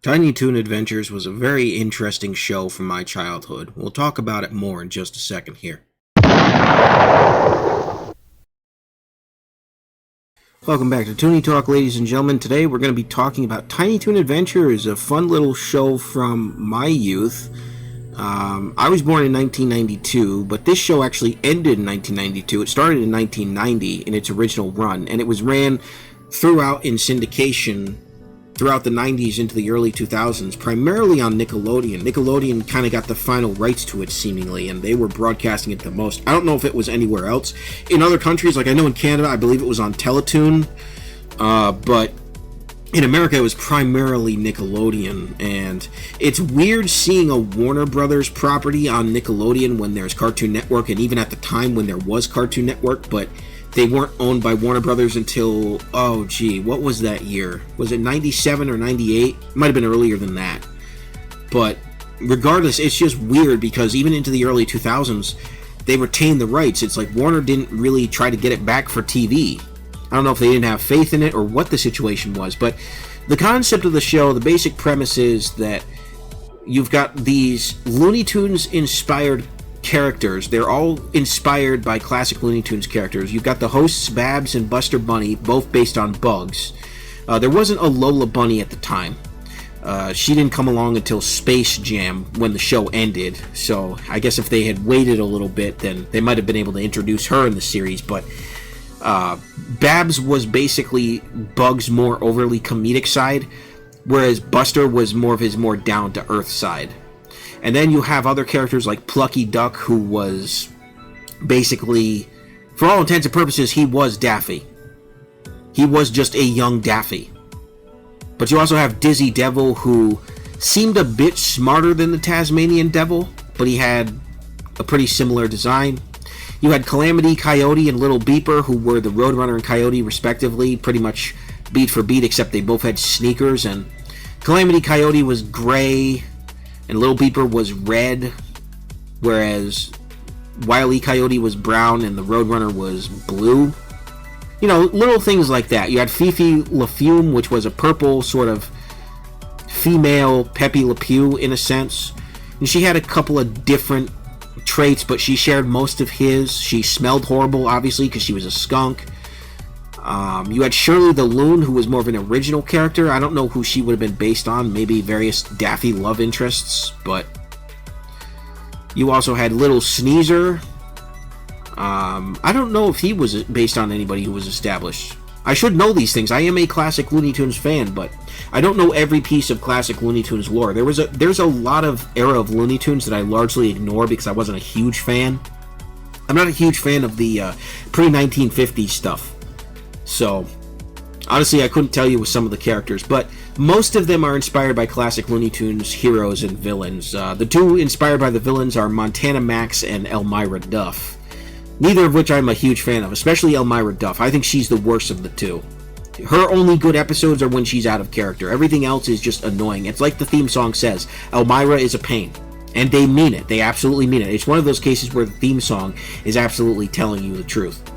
Tiny Toon Adventures was a very interesting show from my childhood. We'll talk about it more in just a second here. Welcome back to Toony Talk, ladies and gentlemen. Today we're going to be talking about Tiny Toon Adventures, a fun little show from my youth. I was born in 1992, but this show actually ended in 1992. It started in 1990 in its original run, and it was ran throughout in syndication throughout the 90s into the early 2000s, primarily on Nickelodeon. Nickelodeon kind of got the final rights to it, seemingly, and they were broadcasting it the most. I don't know if it was anywhere else. In other countries, like I know in Canada, I believe it was on Teletoon, but in America, it was primarily Nickelodeon, and it's weird seeing a Warner Brothers property on Nickelodeon when there's Cartoon Network, and even at the time when there was Cartoon Network, but they weren't owned by Warner Brothers until, what was that year? Was it 97 or 98? It might have been earlier than that. But regardless, it's just weird because even into the early 2000s, they retained the rights. It's like Warner didn't really try to get it back for TV. I don't know if they didn't have faith in it or what the situation was, but the concept of the show, the basic premise is that you've got these Looney Tunes inspired characters. They're all inspired by classic Looney Tunes characters. You've got the hosts Babs and Buster Bunny, both based on Bugs. There wasn't a Lola Bunny at the time. She didn't come along until Space Jam when the show ended, so I guess if they had waited a little bit, then they might have been able to introduce her in the series, but Babs was basically Bugs' more overly comedic side, whereas Buster was more of his more down-to-earth side. And then you have other characters like Plucky Duck, who was basically, for all intents and purposes, he was Daffy. He was just a young Daffy. But you also have Dizzy Devil, who seemed a bit smarter than the Tasmanian Devil, but he had a pretty similar design. You had Calamity Coyote and Little Beeper, who were the Roadrunner and Coyote, respectively, pretty much beat for beat, except they both had sneakers, and Calamity Coyote was gray, and Little Beeper was red, whereas Wile E. Coyote was brown and the Roadrunner was blue. You know, little things like that. You had Fifi LaFume, which was a purple sort of female Pepe Le Pew in a sense. And she had a couple of different traits, but she shared most of his. She smelled horrible, obviously, because she was a skunk. You had Shirley the Loon, who was more of an original character. I don't know who she would have been based on. Maybe various Daffy love interests, but you also had Little Sneezer. I don't know if he was based on anybody who was established. I should know these things. I am a classic Looney Tunes fan, but I don't know every piece of classic Looney Tunes lore. There's a lot of era of Looney Tunes that I largely ignore because I wasn't a huge fan. I'm not a huge fan of the pre-1950s stuff. So, honestly, I couldn't tell you with some of the characters, but most of them are inspired by classic Looney Tunes heroes and villains. The two inspired by the villains are Montana Max and Elmira Duff, neither of which I'm a huge fan of, especially Elmira Duff. I think she's the worst of the two. Her only good episodes are when she's out of character. Everything else is just annoying. It's like the theme song says, Elmira is a pain. And they mean it. They absolutely mean it. It's one of those cases where the theme song is absolutely telling you the truth.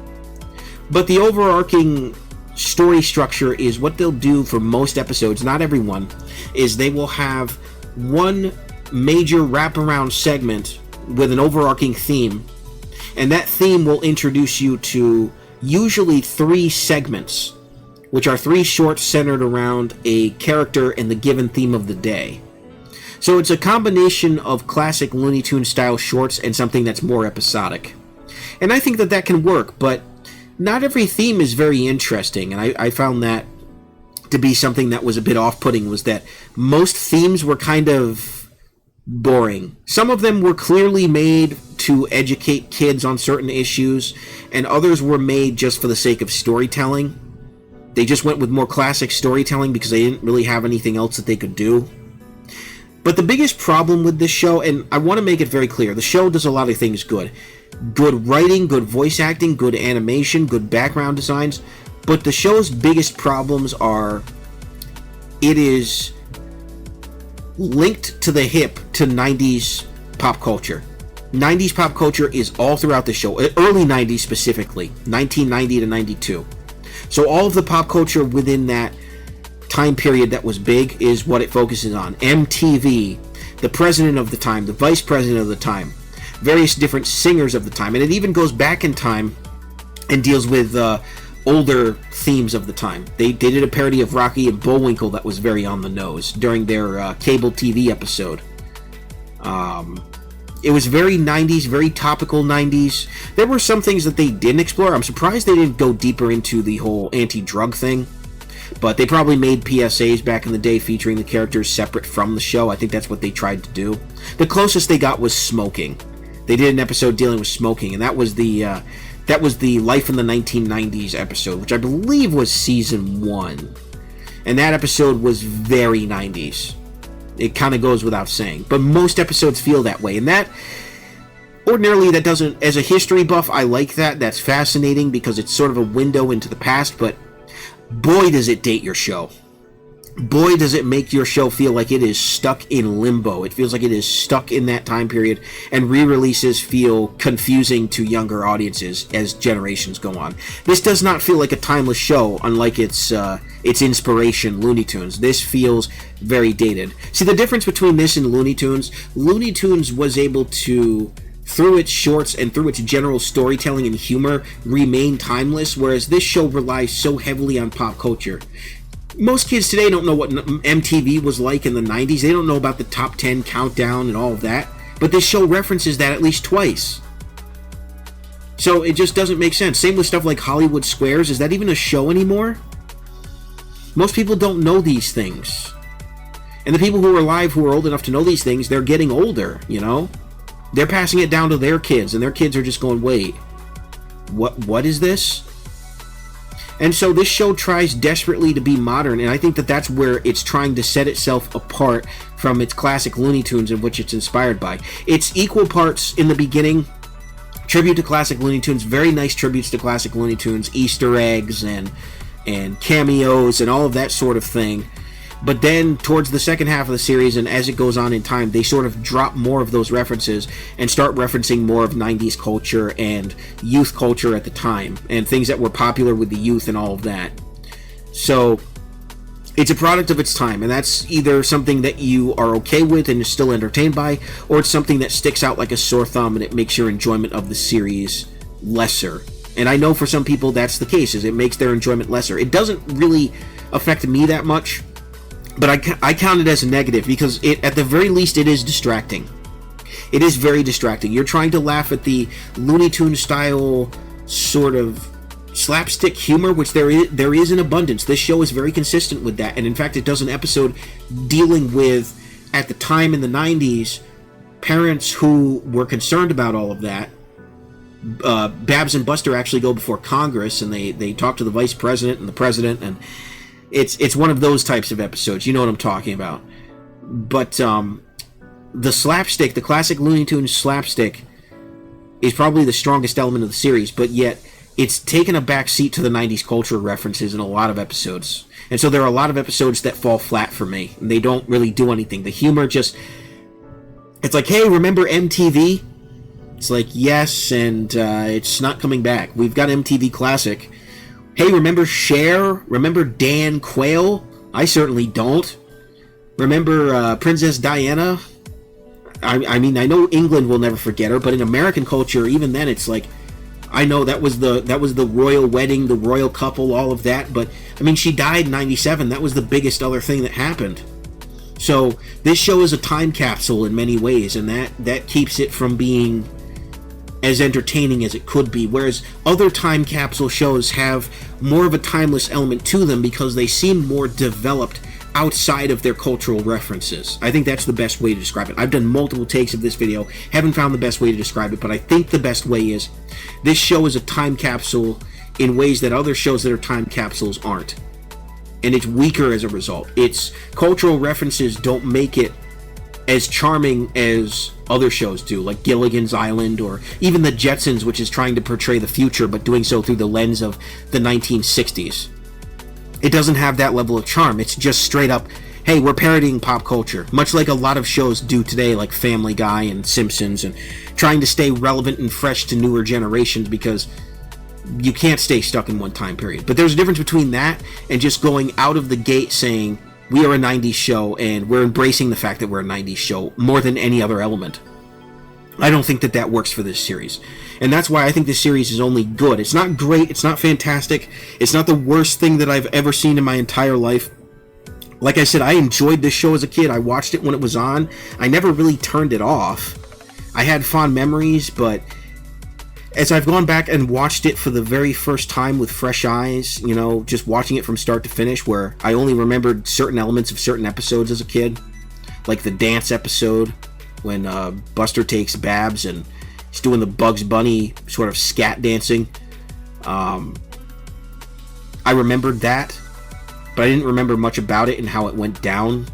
But the overarching story structure is what they'll do for most episodes, not everyone, is they will have one major wraparound segment with an overarching theme, and that theme will introduce you to usually 3 segments, which are 3 shorts centered around a character and the given theme of the day. So it's a combination of classic Looney Tunes style shorts and something that's more episodic. And I think that can work, but not every theme is very interesting, and I found that to be something that was a bit off-putting, was that most themes were kind of boring. Some of them were clearly made to educate kids on certain issues, and others were made just for the sake of storytelling. They just went with more classic storytelling because they didn't really have anything else that they could do. But the biggest problem with this show, and I want to make it very clear, the show does a lot of things good. Good writing, good voice acting, good animation, good background designs, but the show's biggest problems are it is linked to the hip to 90s pop culture. 90s pop culture is all throughout the show, early 90s specifically, 1990 to 92. So all of the pop culture within that time period that was big is what it focuses on. MTV, the president of the time, the vice president of the time, various different singers of the time, and it even goes back in time and deals with older themes of the time. They did a parody of Rocky and Bullwinkle that was very on the nose during their cable TV episode. It was very 90s, very topical 90s. There were some things that they didn't explore. I'm surprised they didn't go deeper into the whole anti-drug thing. But they probably made PSAs back in the day featuring the characters separate from the show. I think that's what they tried to do. The closest they got was smoking. They did an episode dealing with smoking, and that was the Life in the 1990s episode, which I believe was season 1. And that episode was very 90s. It kind of goes without saying. But most episodes feel that way. And that, ordinarily, that doesn't, as a history buff, I like that. That's fascinating because it's sort of a window into the past, but boy, does it date your show. Boy, does it make your show feel like it is stuck in limbo. It feels like it is stuck in that time period, and re-releases feel confusing to younger audiences as generations go on. This does not feel like a timeless show, unlike its inspiration, Looney Tunes. This feels very dated. See, the difference between this and Looney Tunes was able to, through its shorts and through its general storytelling and humor, remain timeless, whereas this show relies so heavily on pop culture. Most kids today don't know what MTV was like in the 90s. They don't know about the top 10 countdown and all of that. But this show references that at least twice. So it just doesn't make sense. Same with stuff like Hollywood Squares. Is that even a show anymore? Most people don't know these things. And the people who are alive who are old enough to know these things, they're getting older, you know? They're passing it down to their kids, and their kids are just going, wait, what is this? And so this show tries desperately to be modern, and I think that that's where it's trying to set itself apart from its classic Looney Tunes in which it's inspired by. It's equal parts in the beginning, tribute to classic Looney Tunes, very nice tributes to classic Looney Tunes, Easter eggs and cameos and all of that sort of thing. But then towards the second half of the series, and as it goes on in time, they sort of drop more of those references and start referencing more of 90s culture and youth culture at the time, and things that were popular with the youth and all of that. So it's a product of its time, and that's either something that you are okay with and is still entertained by, or it's something that sticks out like a sore thumb and it makes your enjoyment of the series lesser. And I know for some people that's the case, is it makes their enjoyment lesser. It doesn't really affect me that much, but I count it as a negative because at the very least it is distracting. It is very distracting. You're trying to laugh at the Looney Tunes style sort of slapstick humor, which there is in abundance. This show is very consistent with that, and in fact it does an episode dealing with, at the time in the 90s, parents who were concerned about all of that. Babs and Buster actually go before Congress, and they talk to the vice president and the president, and it's one of those types of episodes. You know what I'm talking about. But the slapstick, the classic Looney Tunes slapstick, is probably the strongest element of the series, but yet it's taken a back seat to the 90s culture references in a lot of episodes. And so there are a lot of episodes that fall flat for me, and they don't really do anything. The humor just... It's like, hey, remember MTV? It's like, yes, and it's not coming back. We've got MTV Classic. Hey, remember Cher? Remember Dan Quayle? I certainly don't. Remember Princess Diana? I mean, I know England will never forget her, but in American culture, even then, it's like, I know that was the royal wedding, the royal couple, all of that, but I mean, she died in 97. That was the biggest other thing that happened. So this show is a time capsule in many ways, and that keeps it from being as entertaining as it could be, whereas other time capsule shows have more of a timeless element to them because they seem more developed outside of their cultural references. I think that's the best way to describe it. I've done multiple takes of this video, haven't found the best way to describe it, but I think the best way is this show is a time capsule in ways that other shows that are time capsules aren't. And it's weaker as a result. Its cultural references don't make it as charming as other shows do, like Gilligan's Island or even The Jetsons, which is trying to portray the future but doing so through the lens of the 1960s. It doesn't have that level of charm. It's just straight up, hey, we're parodying pop culture, much like a lot of shows do today, like Family Guy and Simpsons, and trying to stay relevant and fresh to newer generations because you can't stay stuck in one time period. But there's a difference between that and just going out of the gate saying, we are a 90s show, and we're embracing the fact that we're a 90s show more than any other element. I don't think that that works for this series. And that's why I think this series is only good. It's not great, it's not fantastic, it's not the worst thing that I've ever seen in my entire life. Like I said, I enjoyed this show as a kid. I watched it when it was on. I never really turned it off. I had fond memories, but as I've gone back and watched it for the very first time with fresh eyes, you know, just watching it from start to finish, where I only remembered certain elements of certain episodes as a kid, like the dance episode when Buster takes Babs and he's doing the Bugs Bunny sort of scat dancing. I remembered that, but I didn't remember much about it and how it went down.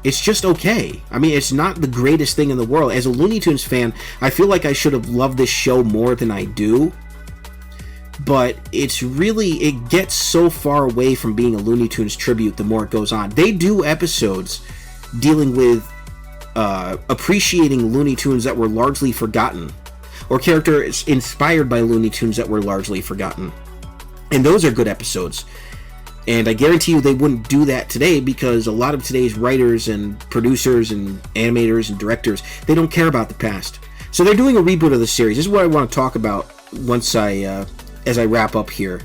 It's just okay. I mean, it's not the greatest thing in the world. As a Looney Tunes fan, I feel like I should have loved this show more than I do. But it gets so far away from being a Looney Tunes tribute the more it goes on. They do episodes dealing with appreciating Looney Tunes that were largely forgotten, or characters inspired by Looney Tunes that were largely forgotten. And those are good episodes. And I guarantee you they wouldn't do that today, because a lot of today's writers and producers and animators and directors, they don't care about the past. So they're doing a reboot of the series. This is what I want to talk about once as I wrap up here.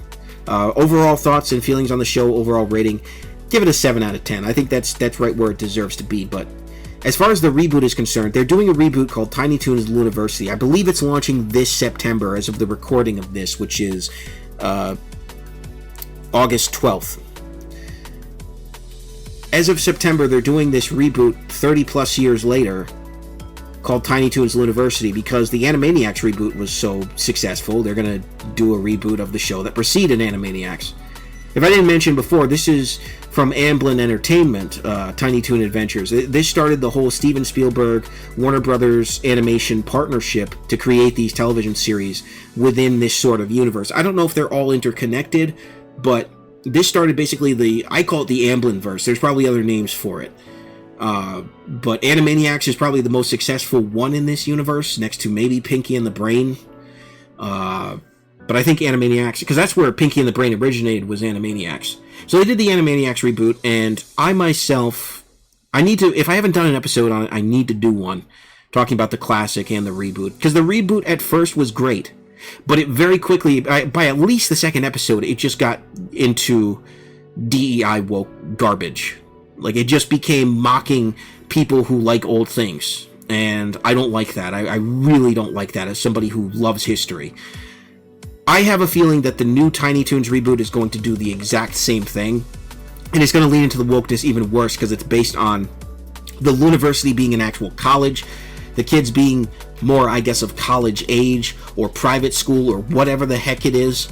Overall thoughts and feelings on the show, overall rating, give it a 7 out of 10. I think that's right where it deserves to be. But as far as the reboot is concerned, they're doing a reboot called Tiny Toons Looniversity. I believe it's launching this September as of the recording of this, which is August 12th. As of September, they're doing this reboot 30 plus years later called Tiny Toons Looniversity, because the Animaniacs reboot was so successful. They're going to do a reboot of the show that preceded Animaniacs. If I didn't mention before, this is from Amblin Entertainment, Tiny Toon Adventures. This started the whole Steven Spielberg, Warner Brothers animation partnership to create these television series within this sort of universe. I don't know if they're all interconnected, but this started basically I call it the Amblin-verse. There's probably other names for it. But Animaniacs is probably the most successful one in this universe, next to maybe Pinky and the Brain. But I think Animaniacs, because that's where Pinky and the Brain originated, was Animaniacs. So they did the Animaniacs reboot, and I myself, if I haven't done an episode on it, I need to do one, talking about the classic and the reboot. Because the reboot at first was great, but it very quickly, by at least the second episode, it just got into DEI woke garbage. Like, it just became mocking people who like old things. And I don't like that. I really don't like that as somebody who loves history. I have a feeling that the new Tiny Toons reboot is going to do the exact same thing. And it's going to lean into the wokeness even worse, because it's based on the Looniversity being an actual college, the kids being more, I guess, of college age, or private school, or whatever the heck it is.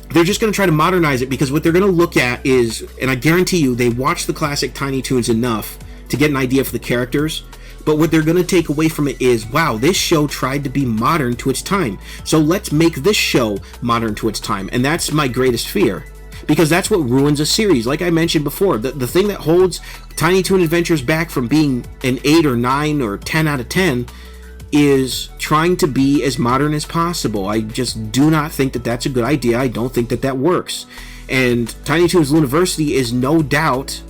They're just going to try to modernize it, because what they're going to look at is, and I guarantee you, they watched the classic Tiny Toons enough to get an idea for the characters, but what they're going to take away from it is, wow, this show tried to be modern to its time, so let's make this show modern to its time. And that's my greatest fear, because that's what ruins a series. Like I mentioned before, the thing that holds Tiny Toon Adventures back from being an 8 or 9 or 10 out of 10 is trying to be as modern as possible. I just do not think that that's a good idea. I don't think that that works. And Tiny Toons Looniversity is no doubt,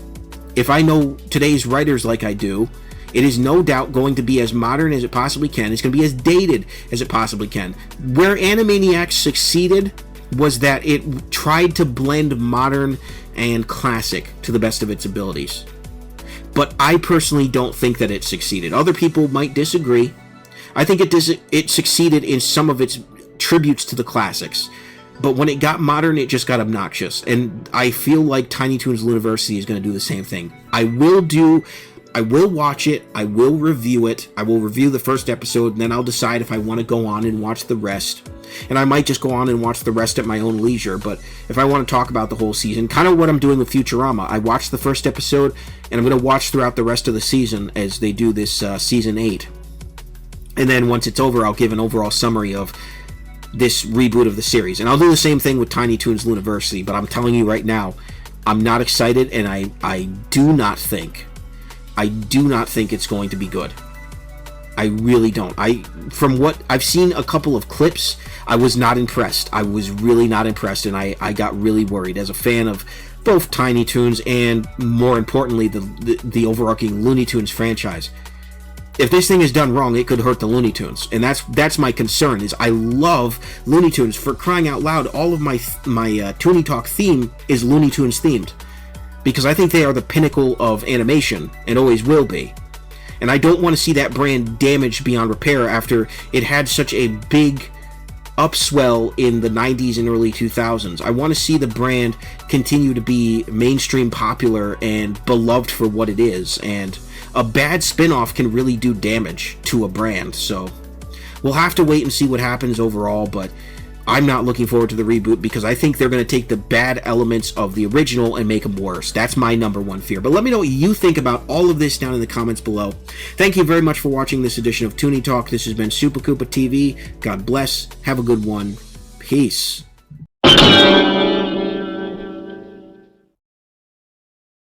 if I know today's writers like I do, it is no doubt going to be as modern as it possibly can. It's going to be as dated as it possibly can. Where Animaniacs succeeded was that it tried to blend modern and classic to the best of its abilities. But I personally don't think that it succeeded. Other people might disagree. I think it succeeded in some of its tributes to the classics. But when it got modern, it just got obnoxious. And I feel like Tiny Toons Looniversity is going to do the same thing. I will watch it, I will review it, I will review the first episode, and then I'll decide if I want to go on and watch the rest. And I might just go on and watch the rest at my own leisure, but if I want to talk about the whole season, kind of what I'm doing with Futurama, I watched the first episode, and I'm going to watch throughout the rest of the season as they do this season 8. And then once it's over, I'll give an overall summary of this reboot of the series. And I'll do the same thing with Tiny Toons Looniversity, but I'm telling you right now, I'm not excited, and I do not think it's going to be good. I really don't. From what I've seen a couple of clips, I was not impressed. I was really not impressed, and I got really worried as a fan of both Tiny Toons and, more importantly, the overarching Looney Tunes franchise. If this thing is done wrong, it could hurt the Looney Tunes, and that's my concern. Is I love Looney Tunes. For crying out loud, all of my Toony Talk theme is Looney Tunes themed, because I think they are the pinnacle of animation and always will be. And I don't want to see that brand damaged beyond repair after it had such a big upswell in the 90s and early 2000s. I want to see the brand continue to be mainstream popular and beloved for what it is, and a bad spin-off can really do damage to a brand. So we'll have to wait and see what happens overall, but I'm not looking forward to the reboot because I think they're going to take the bad elements of the original and make them worse. That's my number one fear. But let me know what you think about all of this down in the comments below. Thank you very much for watching this edition of Toony Talk. This has been Super Koopa TV. God bless. Have a good one. Peace.